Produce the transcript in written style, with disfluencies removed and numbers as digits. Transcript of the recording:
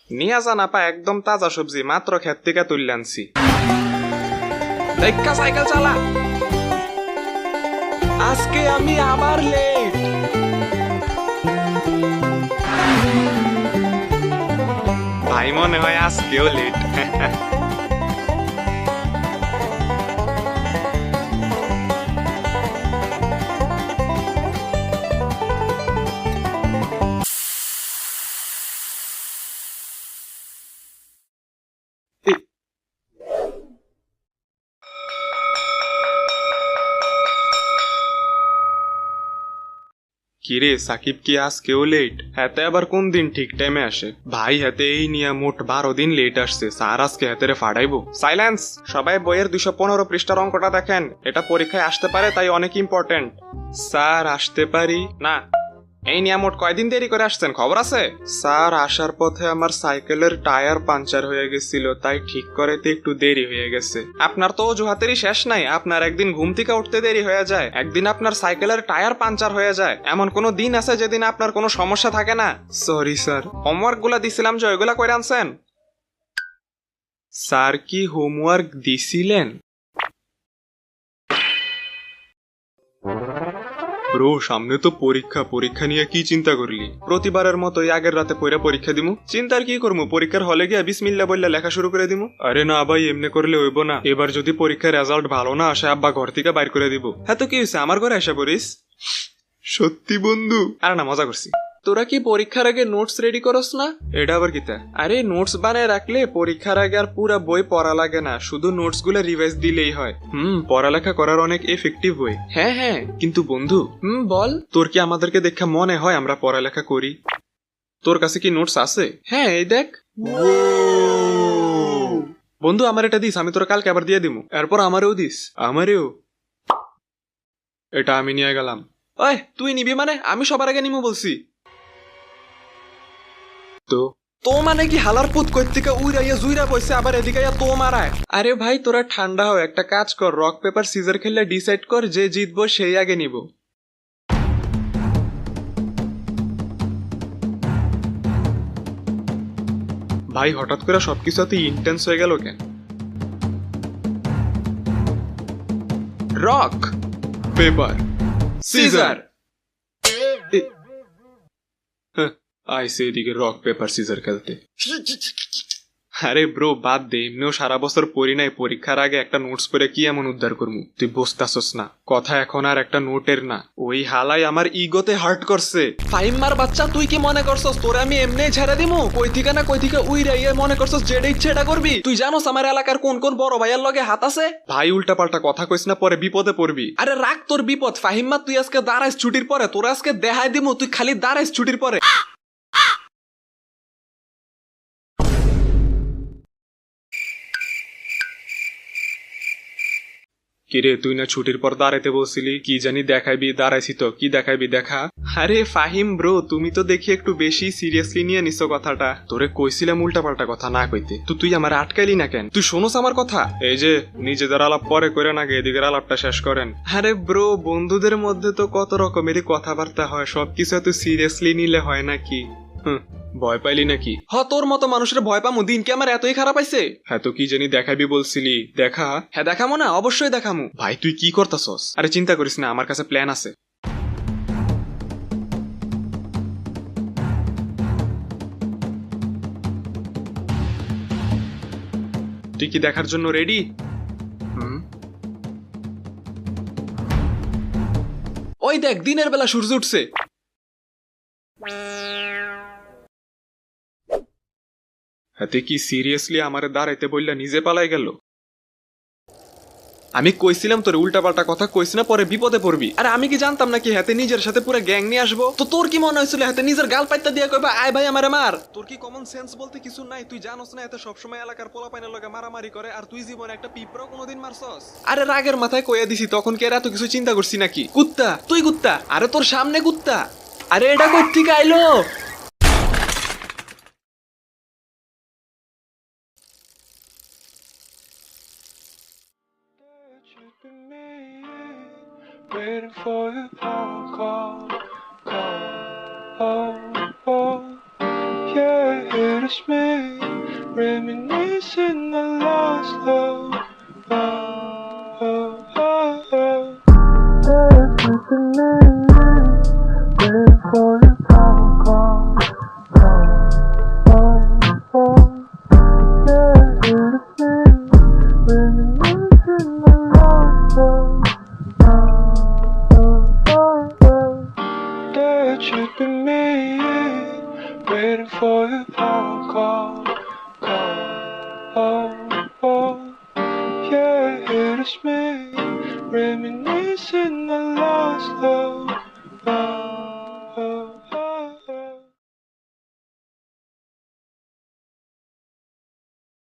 নিয়ে যান আপা, একদম তাজা সবজি, মাত্র ক্ষেত থেকে তুলে আনছি। দেখা সাইকেল চালা, আজকে আমি আবার লেট। ভাই মনে হয় আজকেও লেট। কিরে সাকিব, কি আজকেও লেট? হাতে আবার কোন দিন ঠিক টাইমে আসে? ভাই হাতে এই নিয়ে মোট 12 দিন লেট আসছে। স্যার আজকে হাতেরে ফাড়াইবো। সাইলেন্স! সবাই বইয়ের 215 পৃষ্ঠার অঙ্কটা দেখেন, এটা পরীক্ষায় আসতে পারে, তাই অনেক ইম্পর্টেন্ট। স্যার আসতে পারি না? এই নিয়ে মোট কয়দিন দেরি করে আসছেন, খবর আছে? স্যার আসার পথে আমার সাইকেলের টায়ার পাঞ্চার হয়ে গেছিল, তাই ঠিক করাতে একটু দেরি হয়ে গেছে। আপনার তো অজুহাতেরই শেষ নাই। আপনার একদিন ঘুম থেকে উঠতে দেরি হয়ে যায়, একদিন আপনার সাইকেলের টায়ার পাঞ্চার হয়ে যায়, এমন কোনো দিন আছে যেদিন আপনার কোনো সমস্যা থাকে না? Sorry sir. হোমওয়ার্ক গুলা দিছিলাম যে, ওইগুলা কইরা আনছেন? স্যার কি হোমওয়ার্ক দিছিলেন? ব্রো, সামনে তো পরীক্ষা। পরীক্ষা নিয়ে কি চিন্তা করলি? প্রতিবারের মতোই আগের রাতে পড়ে পরীক্ষা দিমু। চিন্তার কি করবো? পরীক্ষার হলে গিয়ে বিসমিল্লাহ বললে লেখা শুরু করে দিমু। আরে না ভাই, এমনি করলে হইব না। এবার যদি পরীক্ষার রেজাল্ট ভালো না আসে, আব্বা ঘর থেকে বাইর করে দিব। হ্যাঁ তো কি হয়েছে, আমার ঘরে আসা পড়িস? সত্যি বন্ধু? আরে না, মজা করছি। তোরা কি পরীক্ষার আগে নোটস রেডি করস না? এটা আবার কিতা? আরে নোটস বানায় রাখলে পরীক্ষার আগে আর পুরা বই পড়া লাগে না, শুধু নোটস গুলো রিভাইজ দিলেই হয়। পড়ালেখা করার অনেক এফেক্টিভ ওয়ে। হ্যাঁ হ্যাঁ, কিন্তু বন্ধু। বল। তোর কি আমাদেরকে দেখা মনে হয় আমরা পড়ালেখা করি? তোর কাছে কি নোটস আছে? হ্যাঁ, এই দেখ। বন্ধু আমার এটা দিস, আমি তোর কালকে আবার দিয়ে দিমু। এরপর আমারেও দিস। আমারেও। এটা আমি নিয়ে গেলাম। ওই তুই নিবি মানে? আমি সবার আগে নিমু বলছি। তো মানে কি, হালার পুত কই থেকে উইরাইয়া জুইরা বইছে, আবার এদিকে তো মারায়। আরে ভাই তোরা ঠান্ডা হও, একটা কাজ কর, রক পেপার সিজার খেললে ডিসাইড কর যে জিতবো সেই আগে নিব। ভাই হঠাৎ করে সবকিছু এত ইন্টেন্স হয়ে গেল কেন? Rock paper scissor. আইসে এদিকে রক পেপার সিজার খেলতে। আরে ব্রো বাদ দে, এমনিও সারা বছর পড়ি নাই, পরীক্ষার আগে একটা নোটস করে কি এমন উদ্ধার করবো? তুই বুঝতাছস না, কথা এখন আর একটা নোটের না। ওই হালাই আমার ইগোতে হার্ট করছে। ফাইমার বাচ্চা, তুই কি মনে করছস তোরে আমি এমনি ছেড়ে দিমু? কই থেকে না কই থেকে উইরাইয়া মনে করছস যেটা ইচ্ছে এটা করবি? তুই জানোস আমার এলাকার কোন কোন বড় ভাইয়ের লগে হাত আছে? ভাই উল্টা পাল্টা কথা কইস না, পরে বিপদে পড়বি। আরে রাখ তোর বিপদ ফাহিম্মা, তুই আজকে দাঁড়াইস ছুটির পরে, তোর আজকে দেখাই দিমু, তুই খালি দাঁড়াইস ছুটির পরে। কিরে, তুই না ছুটির পর দাঁড়াইতে বলছিলি? কি জানি দেখাইবি? দাঁড়াইছি তো, কি দেখাইবি দেখা। আরে ফাহিম ব্রো, তুমি তো দেখি একটু বেশি সিরিয়াসলি নিয়ে নিছো কথাটা। তোরে কইছিলাম উল্টা পাল্টা কথা না কইতে, তো তুই আমার আটকাইলি না কেন? তুই শোনোস আমার কথা? এই যে নিজেদের আলাপ পরে করে না, এদিকের আলাপটা শেষ করেন। আরে ব্রো, বন্ধুদের মধ্যে তো কত রকমেরই কথাবার্তা হয়, সবকিছু এত সিরিয়াসলি নিলে হয় নাকি? ভয় পাইলি নাকি? তোর মতো মানুষের ভয় পামু? দিন কি আমার এতই খারাপ আইছে? হ্যাঁ তো কি জানি দেখাবি বলছিলি, দেখা। হ্যাঁ দেখামো না, অবশ্যই দেখামু। ভাই তুই কি করতাছস? আরে চিন্তা করিস না, আমার কাছে প্ল্যান আছে। তুই কি দেখার জন্য রেডি? ওই দেখ, দিনের বেলা সূর্য উঠছে। হাতে কি সিরিয়াসলি আমারে দাঁড়াইতে বললা নিজে পালাই গেল? আমি কইছিলাম তোর উল্টা পাল্টা কথা কইস না, পরে বিপদে পড়বি। আরে আমি কি জানতাম নাকি হাতে নিজের সাথে পুরো গ্যাং নিয়ে আসবো? তো তোর কি মনে হয়েছিল হাতে নিজের গাল পাইতা দিয়া কইবা আয় ভাই আমারে মার? তোর কি কমন সেন্স বলতে কিছু নাই? তুই জানোস না এতে সবসময় এলাকার পোলাপাইনের লগে মারামারি করে, আর তুই জীবনে একটা পিঁপড়া কোনোদিন মারছস? আরে রাগের মাথায় কইয়া দিছি, তখন কি আর এত কিছু চিন্তা করছি নাকি? কুত্তা, তুই কুত্তা। আরে তোর সামনে কুত্তা। আরে এটা কই থেকে আইলো? Waiting for your phone call, oh, oh, yeah, it's me, reminiscing the lost love. Oh, oh, oh, oh. There's nothing waiting for your phone call. Oh, oh, yeah, it's me, reminiscing the lost love. That should be me, waiting for your phone call. Oh, oh, yeah, it is me, reminiscing the lost love.